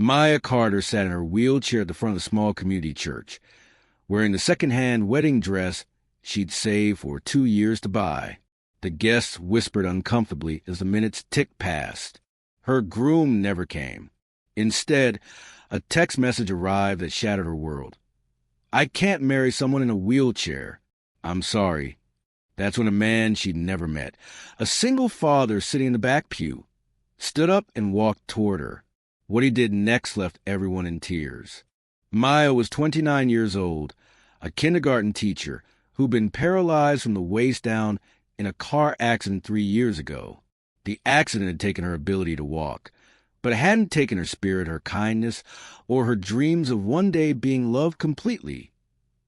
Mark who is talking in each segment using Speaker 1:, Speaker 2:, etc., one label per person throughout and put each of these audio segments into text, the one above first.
Speaker 1: Maya Carter sat in her wheelchair at the front of the small community church, wearing the second-hand wedding dress she'd saved for 2 years to buy. The guests whispered uncomfortably as the minutes ticked past. Her groom never came. Instead, a text message arrived that shattered her world. "I can't marry someone in a wheelchair. I'm sorry." That's when a man she'd never met, a single father sitting in the back pew, stood up and walked toward her. What he did next left everyone in tears. Maya was 29 years old, a kindergarten teacher who'd been paralyzed from the waist down in a car accident 3 years ago. The accident had taken her ability to walk, but it hadn't taken her spirit, her kindness, or her dreams of one day being loved completely.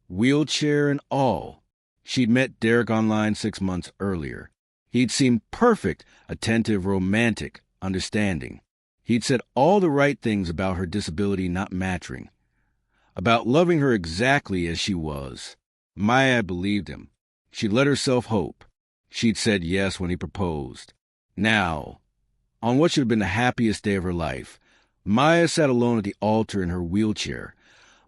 Speaker 1: Wheelchair and all. She'd met Derek online 6 months earlier. He'd seemed perfect, attentive, romantic, understanding. He'd said all the right things about her disability not matching, about loving her exactly as she was. Maya had believed him. She'd let herself hope. She'd said yes when he proposed. Now, on what should have been the happiest day of her life, Maya sat alone at the altar in her wheelchair,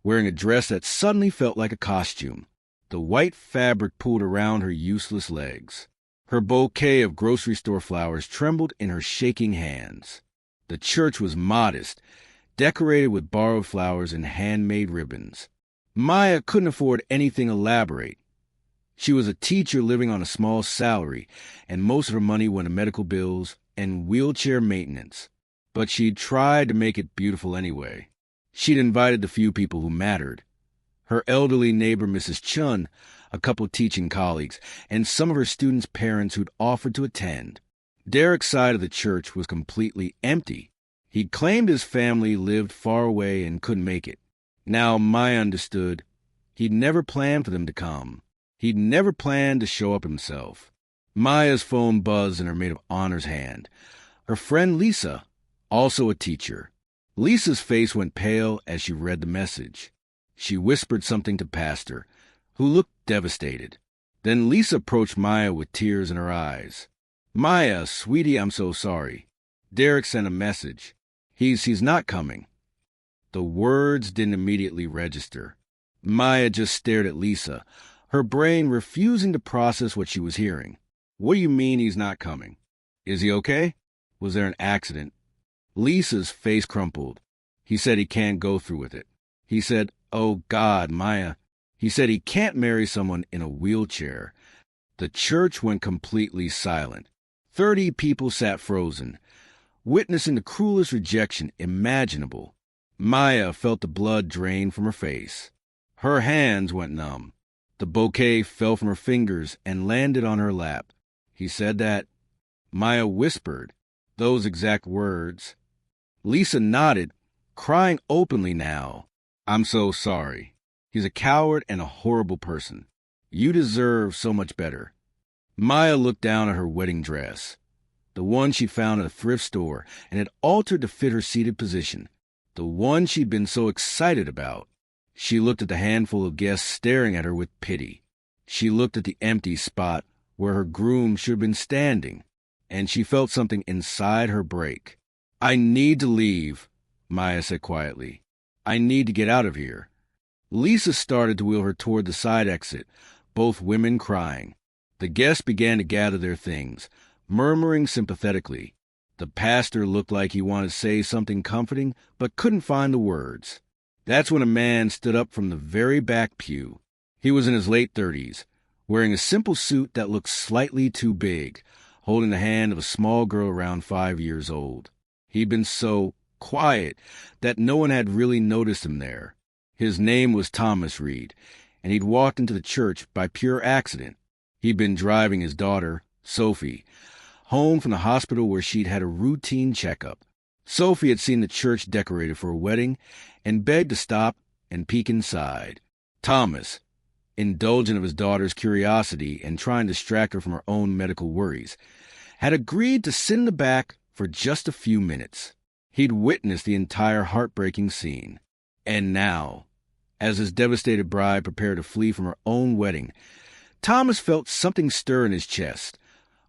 Speaker 1: wearing a dress that suddenly felt like a costume. The white fabric pulled around her useless legs. Her bouquet of grocery store flowers trembled in her shaking hands. The church was modest, decorated with borrowed flowers and handmade ribbons. Maya couldn't afford anything elaborate. She was a teacher living on a small salary, and most of her money went to medical bills and wheelchair maintenance. But she'd tried to make it beautiful anyway. She'd invited the few people who mattered. Her elderly neighbor, Mrs. Chun, a couple teaching colleagues, and some of her students' parents who'd offered to attend. Derek's side of the church was completely empty. He'd claimed his family lived far away and couldn't make it. Now Maya understood. He'd never planned for them to come. He'd never planned to show up himself. Maya's phone buzzed in her maid of honor's hand. Her friend Lisa, also a teacher. Lisa's face went pale as she read the message. She whispered something to Pastor, who looked devastated. Then Lisa approached Maya with tears in her eyes. "Maya, sweetie, I'm so sorry. Derek sent a message. He's not coming." The words didn't immediately register. Maya just stared at Lisa, her brain refusing to process what she was hearing. "What do you mean he's not coming? Is he okay? Was there an accident?" Lisa's face crumpled. "He said he can't go through with it. He said, oh God, Maya, he said he can't marry someone in a wheelchair." The church went completely silent. 30 people sat frozen, witnessing the cruelest rejection imaginable. Maya felt the blood drain from her face. Her hands went numb. The bouquet fell from her fingers and landed on her lap. "He said that." Maya whispered those exact words. Lisa nodded, crying openly now. "I'm so sorry. He's a coward and a horrible person. You deserve so much better." Maya looked down at her wedding dress, the one she found at a thrift store and had altered to fit her seated position, the one she'd been so excited about. She looked at the handful of guests staring at her with pity. She looked at the empty spot where her groom should have been standing, and she felt something inside her break. "I need to leave," Maya said quietly. "I need to get out of here." Lisa started to wheel her toward the side exit, both women crying. The guests began to gather their things, murmuring sympathetically. The pastor looked like he wanted to say something comforting, but couldn't find the words. That's when a man stood up from the very back pew. He was in his late 30s, wearing a simple suit that looked slightly too big, holding the hand of a small girl around 5 years old. He'd been so quiet that no one had really noticed him there. His name was Thomas Reed, and he'd walked into the church by pure accident. He'd been driving his daughter, Sophie, home from the hospital where she'd had a routine checkup. Sophie had seen the church decorated for a wedding and begged to stop and peek inside. Thomas, indulgent of his daughter's curiosity and trying to distract her from her own medical worries, had agreed to sit in the back for just a few minutes. He'd witnessed the entire heartbreaking scene. And now, as his devastated bride prepared to flee from her own wedding, Thomas felt something stir in his chest,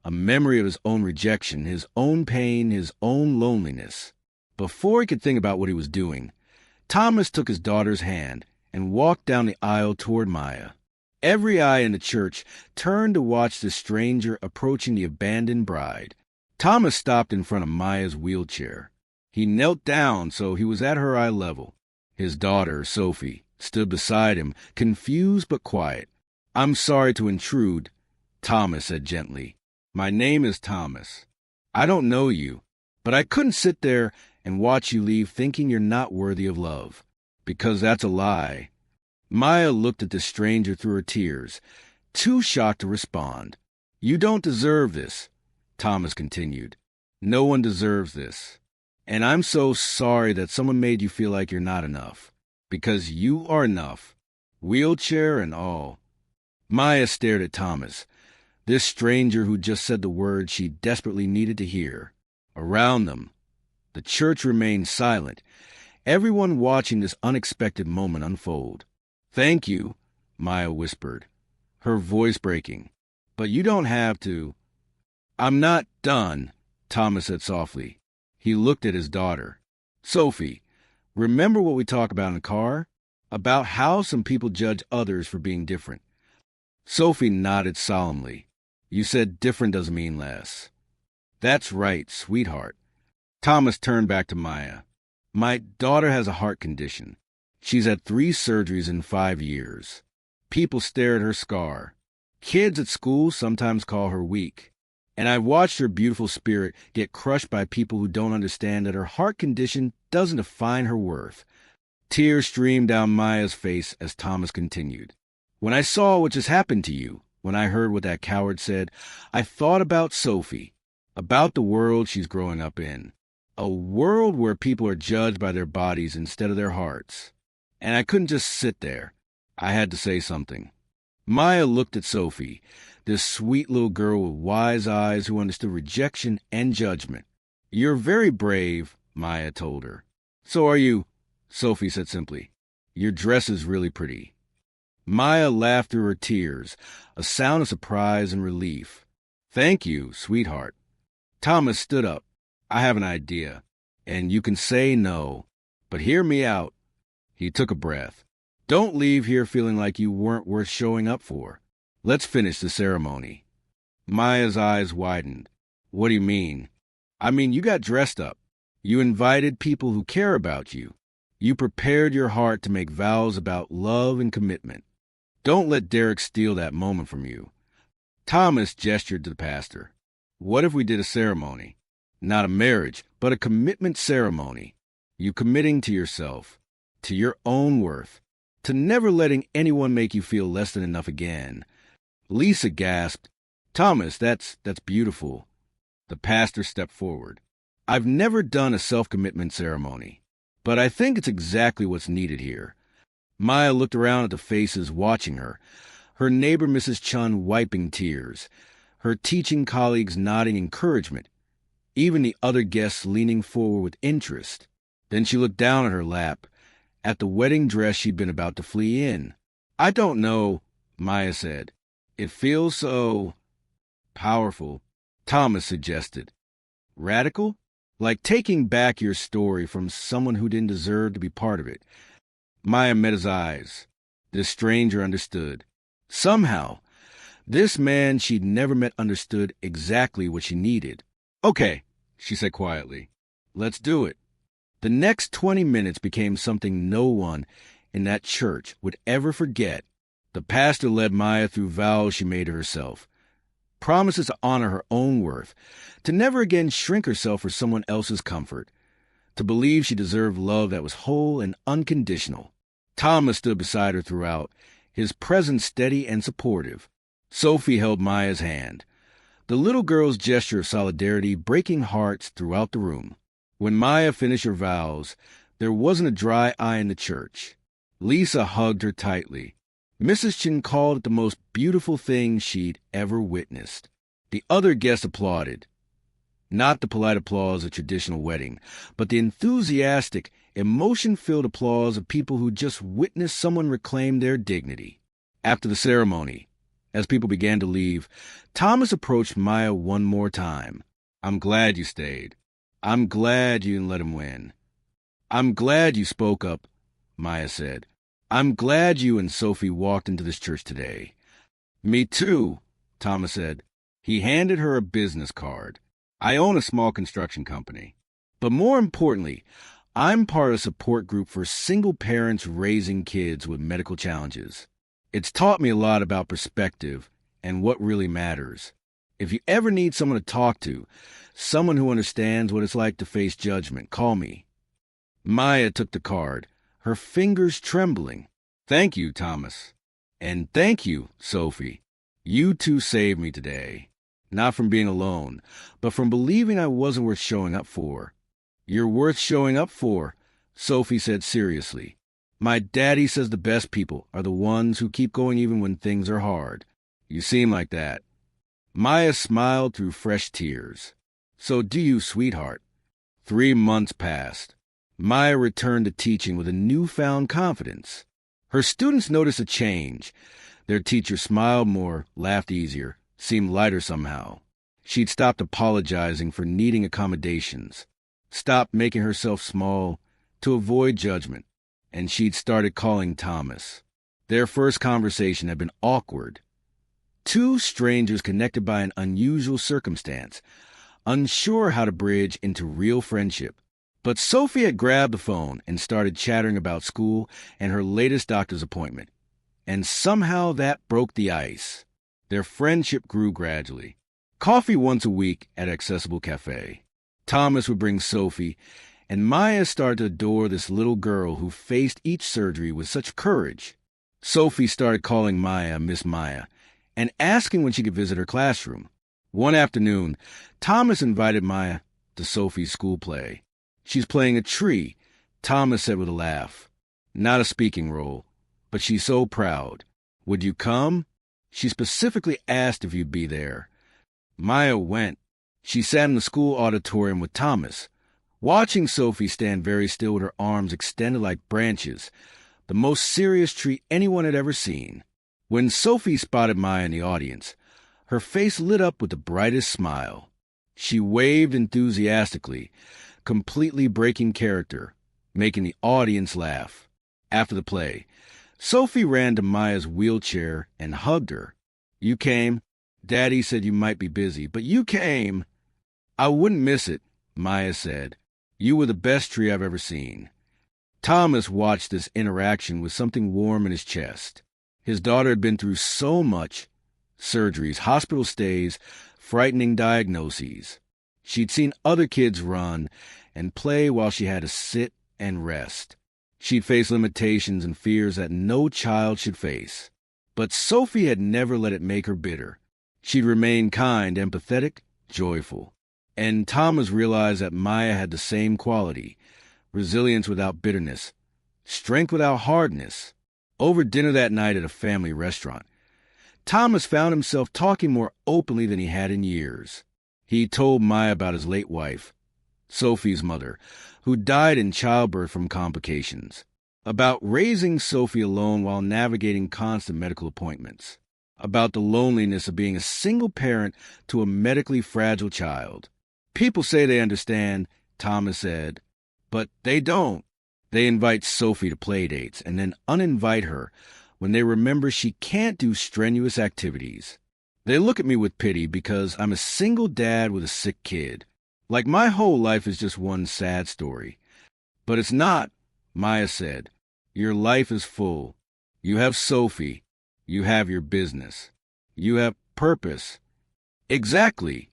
Speaker 1: a memory of his own rejection, his own pain, his own loneliness. Before he could think about what he was doing, Thomas took his daughter's hand and walked down the aisle toward Maya. Every eye in the church turned to watch the stranger approaching the abandoned bride. Thomas stopped in front of Maya's wheelchair. He knelt down so he was at her eye level. His daughter, Sophie, stood beside him, confused but quiet. "I'm sorry to intrude," Thomas said gently. "My name is Thomas. I don't know you, but I couldn't sit there and watch you leave thinking you're not worthy of love, because that's a lie." Maya looked at the stranger through her tears, too shocked to respond. "You don't deserve this," Thomas continued. "No one deserves this. And I'm so sorry that someone made you feel like you're not enough, because you are enough, wheelchair and all." Maya stared at Thomas, this stranger who just said the words she desperately needed to hear. Around them, the church remained silent, everyone watching this unexpected moment unfold. "Thank you," Maya whispered, her voice breaking. "But you don't have to." "I'm not done," Thomas said softly. He looked at his daughter. "Sophie, remember what we talked about in the car? About how some people judge others for being different." Sophie nodded solemnly. "You said different doesn't mean less." "That's right, sweetheart." Thomas turned back to Maya. "My daughter has a heart condition. She's had 3 surgeries in 5 years. People stare at her scar. Kids at school sometimes call her weak. And I've watched her beautiful spirit get crushed by people who don't understand that her heart condition doesn't define her worth." Tears streamed down Maya's face as Thomas continued. "When I saw what just happened to you, when I heard what that coward said, I thought about Sophie, about the world she's growing up in. A world where people are judged by their bodies instead of their hearts. And I couldn't just sit there. I had to say something." Maya looked at Sophie, this sweet little girl with wise eyes who understood rejection and judgment. "You're very brave," Maya told her. "So are you," Sophie said simply. "Your dress is really pretty." Maya laughed through her tears, a sound of surprise and relief. "Thank you, sweetheart." Thomas stood up. "I have an idea, and you can say no, but hear me out." He took a breath. "Don't leave here feeling like you weren't worth showing up for. Let's finish the ceremony." Maya's eyes widened. "What do you mean?" "I mean, you got dressed up. You invited people who care about you. You prepared your heart to make vows about love and commitment. Don't let Derek steal that moment from you." Thomas gestured to the pastor. "What if we did a ceremony? Not a marriage, but a commitment ceremony. You committing to yourself, to your own worth, to never letting anyone make you feel less than enough again." Lisa gasped. "Thomas, that's beautiful." The pastor stepped forward. "I've never done a self-commitment ceremony, but I think it's exactly what's needed here." Maya looked around at the faces watching her, her neighbor Mrs. Chun wiping tears, her teaching colleagues nodding encouragement, even the other guests leaning forward with interest. Then she looked down at her lap, at the wedding dress she'd been about to flee in. "I don't know," Maya said. "It feels so powerful," Thomas suggested. "Radical? Like taking back your story from someone who didn't deserve to be part of it." Maya met his eyes. This stranger understood. Somehow, this man she'd never met understood exactly what she needed. "Okay," she said quietly. "Let's do it." The next 20 minutes became something no one in that church would ever forget. The pastor led Maya through vows she made to herself, promises to honor her own worth, to never again shrink herself for someone else's comfort, to believe she deserved love that was whole and unconditional. Thomas stood beside her throughout, his presence steady and supportive. Sophie held Maya's hand, the little girl's gesture of solidarity breaking hearts throughout the room. When Maya finished her vows, there wasn't a dry eye in the church. Lisa hugged her tightly. Mrs. Chin called it the most beautiful thing she'd ever witnessed. The other guests applauded. Not the polite applause of a traditional wedding, but the enthusiastic, emotion-filled applause of people who just witnessed someone reclaim their dignity. After the ceremony, as people began to leave, Thomas approached Maya one more time. "I'm glad you stayed. I'm glad you didn't let him win. I'm glad you spoke up, Maya said. I'm glad you and Sophie walked into this church today. Me too, Thomas said. He handed her a business card. I own a small construction company. But more importantly, I'm part of a support group for single parents raising kids with medical challenges. It's taught me a lot about perspective and what really matters. If you ever need someone to talk to, someone who understands what it's like to face judgment, call me. Maya took the card, her fingers trembling. Thank you, Thomas. And thank you, Sophie. You two saved me today. Not from being alone, but from believing I wasn't worth showing up for. You're worth showing up for, Sophie said seriously. My daddy says the best people are the ones who keep going even when things are hard. You seem like that. Maya smiled through fresh tears. So do you, sweetheart. 3 months passed. Maya returned to teaching with a newfound confidence. Her students noticed a change. Their teacher smiled more, laughed easier, seemed lighter somehow. She'd stopped apologizing for needing accommodations, stopped making herself small to avoid judgment, and she'd started calling Thomas. Their first conversation had been awkward. Two strangers connected by an unusual circumstance, unsure how to bridge into real friendship. But Sophie had grabbed the phone and started chattering about school and her latest doctor's appointment. And somehow that broke the ice. Their friendship grew gradually. Coffee once a week at Accessible Cafe. Thomas would bring Sophie, and Maya started to adore this little girl who faced each surgery with such courage. Sophie started calling Maya Miss Maya and asking when she could visit her classroom. One afternoon, Thomas invited Maya to Sophie's school play. She's playing a tree, Thomas said with a laugh. Not a speaking role, but she's so proud. Would you come? She specifically asked if you'd be there. Maya went. She sat in the school auditorium with Thomas, watching Sophie stand very still with her arms extended like branches, the most serious treat anyone had ever seen. When Sophie spotted Maya in the audience, her face lit up with the brightest smile. She waved enthusiastically, completely breaking character, making the audience laugh. After the play, Sophie ran to Maya's wheelchair and hugged her. You came. Daddy said you might be busy, but you came. I wouldn't miss it, Maya said. You were the best tree I've ever seen. Thomas watched this interaction with something warm in his chest. His daughter had been through so much: surgeries, hospital stays, frightening diagnoses. She'd seen other kids run and play while she had to sit and rest. She'd faced limitations and fears that no child should face. But Sophie had never let it make her bitter. She'd remained kind, empathetic, joyful. And Thomas realized that Maya had the same quality: resilience without bitterness, strength without hardness. Over dinner that night at a family restaurant, Thomas found himself talking more openly than he had in years. He told Maya about his late wife, Sophie's mother, who died in childbirth from complications, about raising Sophie alone while navigating constant medical appointments, about the loneliness of being a single parent to a medically fragile child. People say they understand, Thomas said, but they don't. They invite Sophie to play dates and then uninvite her when they remember she can't do strenuous activities. They look at me with pity because I'm a single dad with a sick kid. Like my whole life is just one sad story. But it's not, Maya said. Your life is full. You have Sophie. You have your business. You have purpose. Exactly,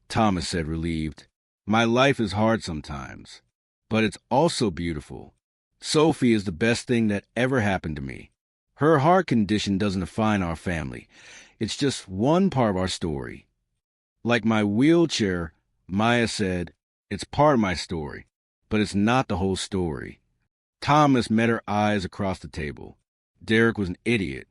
Speaker 1: Thomas said, relieved. My life is hard sometimes, but it's also beautiful. Sophie is the best thing that ever happened to me. Her heart condition doesn't define our family. It's just one part of our story. Like my wheelchair, Maya said, it's part of my story, but it's not the whole story. Thomas met her eyes across the table. Derek was an idiot.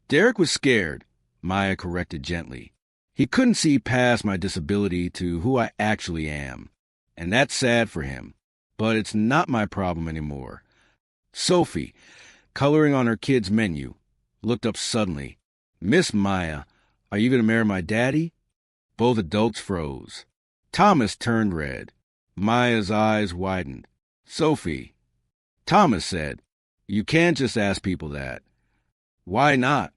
Speaker 1: Derek was scared, Maya corrected gently. He couldn't see past my disability to who I actually am. And that's sad for him. But it's not my problem anymore. Sophie, coloring on her kid's menu, looked up suddenly. Miss Maya, are you going to marry my daddy? Both adults froze. Thomas turned red. Maya's eyes widened. Sophie, Thomas said, you can't just ask people that. Why not?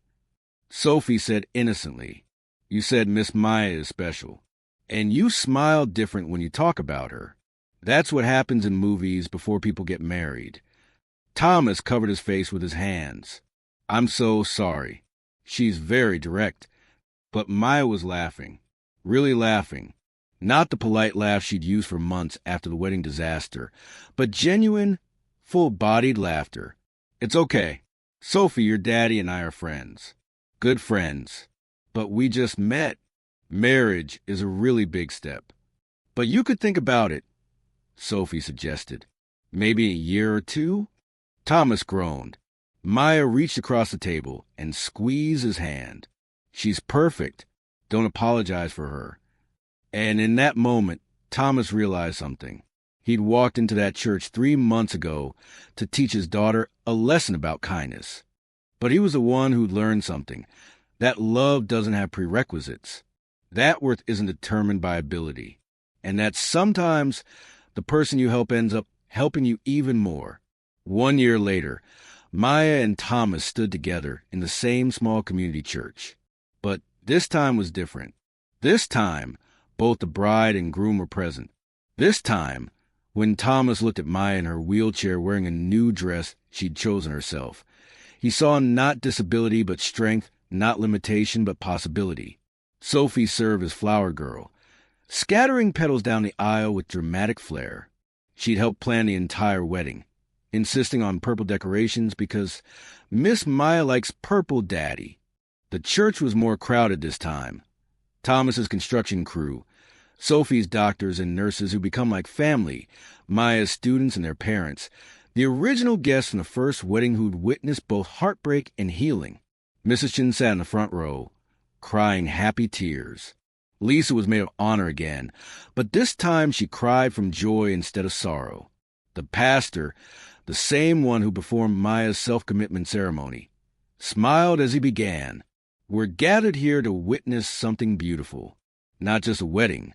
Speaker 1: Sophie said innocently, you said Miss Maya is special. And you smile different when you talk about her. That's what happens in movies before people get married. Thomas covered his face with his hands. I'm so sorry. She's very direct. But Maya was laughing. Really laughing. Not the polite laugh she'd used for months after the wedding disaster, but genuine, full-bodied laughter. It's okay. Sophie, your daddy and I are friends. Good friends. But we just met. Marriage is a really big step. But you could think about it, Sophie suggested. Maybe a year or two? Thomas groaned. Maya reached across the table and squeezed his hand. She's perfect. Don't apologize for her. And in that moment, Thomas realized something. He'd walked into that church 3 months ago to teach his daughter a lesson about kindness. But he was the one who'd learned something. That love doesn't have prerequisites. That worth isn't determined by ability. And that sometimes the person you help ends up helping you even more. 1 year later, Maya and Thomas stood together in the same small community church. But this time was different. This time, both the bride and groom were present. This time, when Thomas looked at Maya in her wheelchair wearing a new dress she'd chosen herself, he saw not disability but strength, not limitation but possibility. Sophie served as flower girl, scattering petals down the aisle with dramatic flair. She'd helped plan the entire wedding, insisting on purple decorations because Miss Maya likes purple, Daddy. The church was more crowded this time. Thomas's construction crew, Sophie's doctors and nurses who become like family, Maya's students and their parents, the original guests from the first wedding who'd witnessed both heartbreak and healing. Mrs. Chin sat in the front row, crying happy tears. Lisa was made of honor again, but this time she cried from joy instead of sorrow. The pastor, the same one who performed Maya's self-commitment ceremony, smiled as he began. We're gathered here to witness something beautiful. Not just a wedding,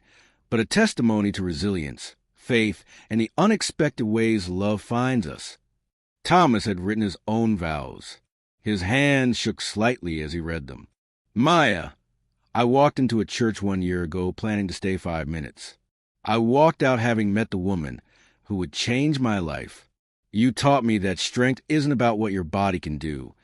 Speaker 1: but a testimony to resilience, faith, and the unexpected ways love finds us. Thomas had written his own vows. His hand shook slightly as he read them. Maya, I walked into a church 1 year ago planning to stay 5 minutes. I walked out having met the woman who would change my life. You taught me that strength isn't about what your body can do.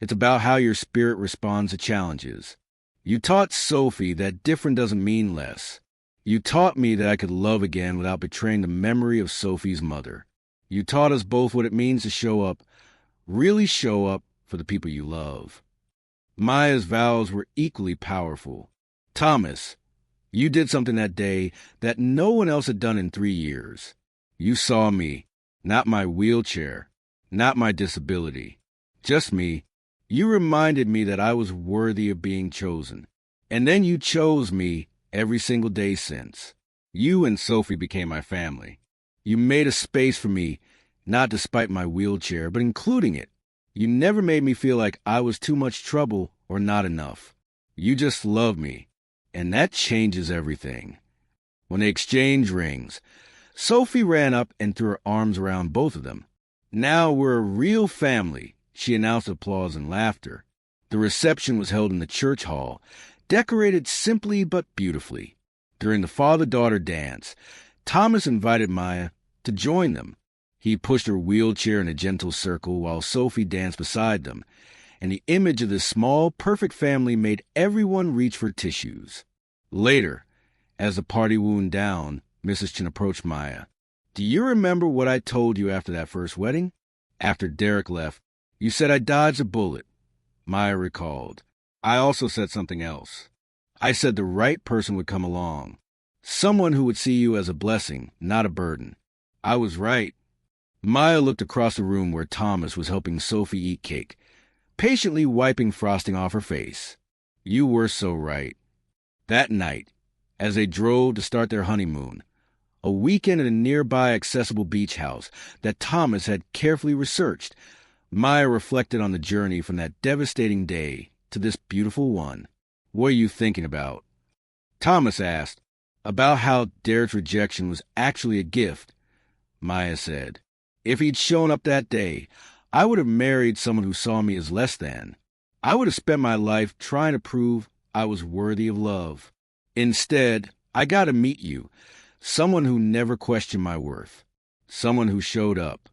Speaker 1: It's about how your spirit responds to challenges. You taught Sophie that different doesn't mean less. You taught me that I could love again without betraying the memory of Sophie's mother. You taught us both what it means to show up, really show up for the people you love. Maya's vows were equally powerful. Thomas, you did something that day that no one else had done in 3 years. You saw me, not my wheelchair, not my disability, just me. You reminded me that I was worthy of being chosen. And then you chose me every single day since. You and Sophie became my family. You made a space for me, not despite my wheelchair, but including it. You never made me feel like I was too much trouble or not enough. You just loved me, and that changes everything. When they exchanged rings, Sophie ran up and threw her arms around both of them. Now we're a real family, she announced with applause and laughter. The reception was held in the church hall, decorated simply but beautifully. During the father-daughter dance, Thomas invited Maya to join them. He pushed her wheelchair in a gentle circle while Sophie danced beside them, and the image of this small, perfect family made everyone reach for tissues. Later, as the party wound down, Mrs. Chin approached Maya. Do you remember what I told you after that first wedding? After Derek left, you said I dodged a bullet. Maya recalled. I also said something else. I said the right person would come along. Someone who would see you as a blessing, not a burden. I was right. Maya looked across the room where Thomas was helping Sophie eat cake, patiently wiping frosting off her face. You were so right. That night, as they drove to start their honeymoon, a weekend at a nearby accessible beach house that Thomas had carefully researched, Maya reflected on the journey from that devastating day to this beautiful one. What are you thinking about? Thomas asked. About how Derek's rejection was actually a gift, Maya said, "If he'd shown up that day, I would have married someone who saw me as less than. I would have spent my life trying to prove I was worthy of love. Instead, I got to meet you, someone who never questioned my worth, someone who showed up.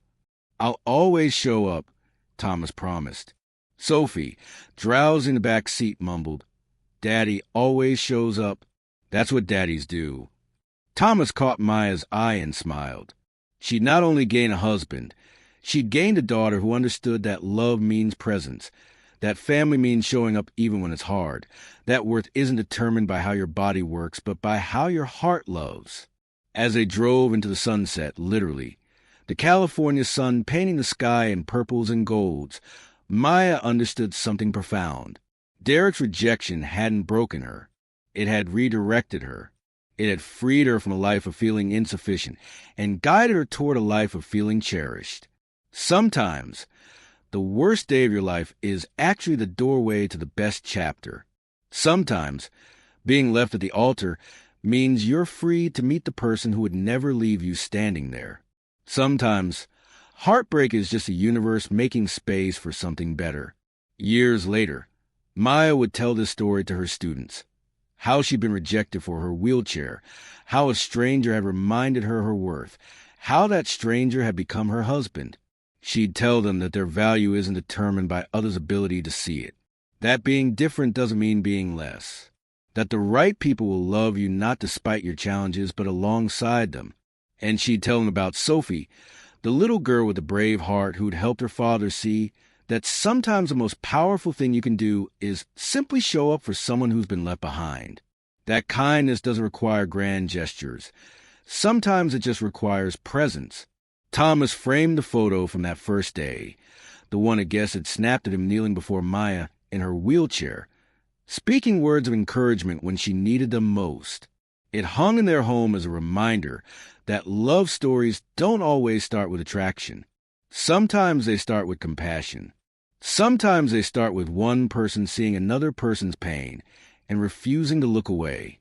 Speaker 1: I'll always show up," Thomas promised. Sophie, drowsing in the back seat, mumbled, "Daddy always shows up. That's what daddies do." Thomas caught Maya's eye and smiled. She'd not only gained a husband, she'd gained a daughter who understood that love means presence, that family means showing up even when it's hard, that worth isn't determined by how your body works, but by how your heart loves. As they drove into the sunset, literally, the California sun painting the sky in purples and golds, Maya understood something profound. Derek's rejection hadn't broken her. It had redirected her. It had freed her from a life of feeling insufficient and guided her toward a life of feeling cherished. Sometimes, the worst day of your life is actually the doorway to the best chapter. Sometimes, being left at the altar means you're free to meet the person who would never leave you standing there. Sometimes, heartbreak is just a universe making space for something better. Years later, Maya would tell this story to her students. How she'd been rejected for her wheelchair, how a stranger had reminded her her worth, how that stranger had become her husband. She'd tell them that their value isn't determined by others' ability to see it, that being different doesn't mean being less, that the right people will love you not despite your challenges but alongside them. And she'd tell them about Sophie, the little girl with a brave heart who'd helped her father see that sometimes the most powerful thing you can do is simply show up for someone who's been left behind. That kindness doesn't require grand gestures. Sometimes it just requires presence. Thomas framed the photo from that first day, the one a guest had snapped at him kneeling before Maya in her wheelchair, speaking words of encouragement when she needed them most. It hung in their home as a reminder that love stories don't always start with attraction. Sometimes they start with compassion. Sometimes they start with one person seeing another person's pain and refusing to look away.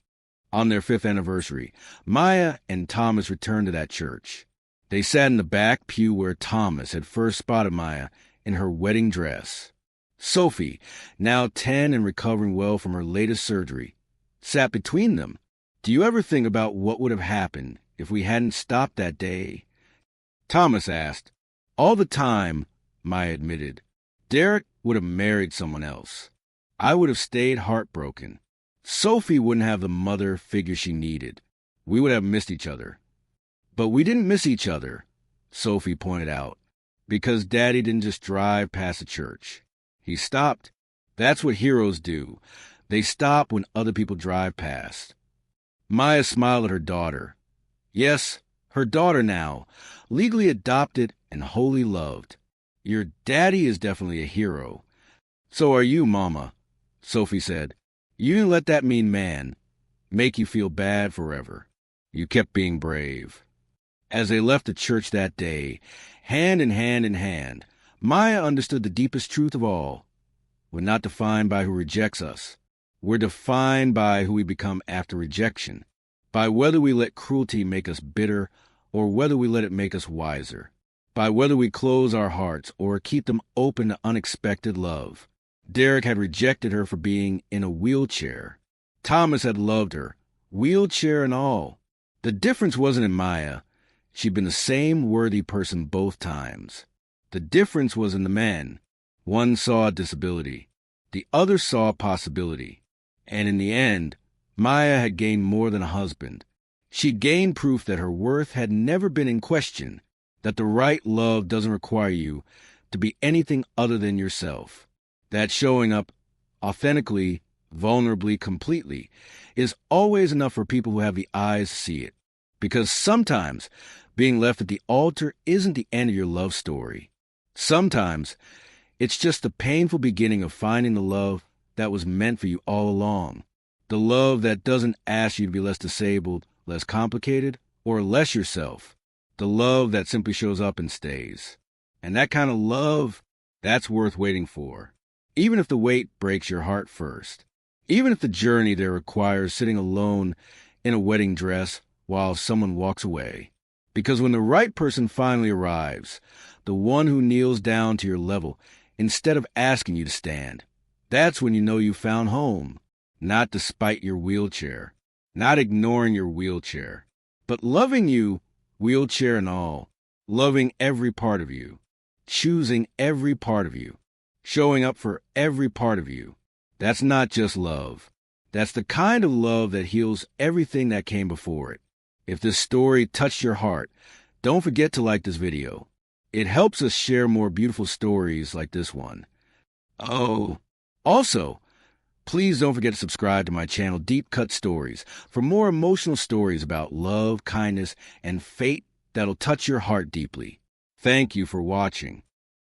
Speaker 1: On their 5th anniversary, Maya and Thomas returned to that church. They sat in the back pew where Thomas had first spotted Maya in her wedding dress. Sophie, now 10 and recovering well from her latest surgery, sat between them. "Do you ever think about what would have happened if we hadn't stopped that day?" Thomas asked. "All the time," Maya admitted. "Derek would have married someone else. I would have stayed heartbroken. Sophie wouldn't have the mother figure she needed. We would have missed each other. But we didn't miss each other," Sophie pointed out, "because Daddy didn't just drive past the church. He stopped. That's what heroes do. They stop when other people drive past." Maya smiled at her daughter. Yes, her daughter now, legally adopted and wholly loved. "Your daddy is definitely a hero. So are you, Mama," Sophie said. "You didn't let that mean man make you feel bad forever. You kept being brave." As they left the church that day, hand in hand, Maya understood the deepest truth of all. We're not defined by who rejects us. We're defined by who we become after rejection, by whether we let cruelty make us bitter or whether we let it make us wiser, by whether we close our hearts or keep them open to unexpected love. Derek had rejected her for being in a wheelchair. Thomas had loved her, wheelchair and all. The difference wasn't in Maya. She'd been the same worthy person both times. The difference was in the men. One saw a disability. The other saw a possibility. And in the end, Maya had gained more than a husband. She'd gained proof that her worth had never been in question, that the right love doesn't require you to be anything other than yourself, that showing up authentically, vulnerably, completely is always enough for people who have the eyes to see it. Because sometimes being left at the altar isn't the end of your love story. Sometimes it's just the painful beginning of finding the love that was meant for you all along. The love that doesn't ask you to be less disabled, less complicated, or less yourself. The love that simply shows up and stays. And that kind of love, that's worth waiting for. Even if the wait breaks your heart first. Even if the journey there requires sitting alone in a wedding dress while someone walks away. Because when the right person finally arrives, the one who kneels down to your level instead of asking you to stand, that's when you know you found home. Not despite your wheelchair, not ignoring your wheelchair, but loving you, wheelchair and all, loving every part of you, choosing every part of you, showing up for every part of you. That's not just love. That's the kind of love that heals everything that came before it. If this story touched your heart, don't forget to like this video. It helps us share more beautiful stories like this one. Oh, also, please don't forget to subscribe to my channel, Deep Cut Stories, for more emotional stories about love, kindness, and fate that'll touch your heart deeply. Thank you for watching.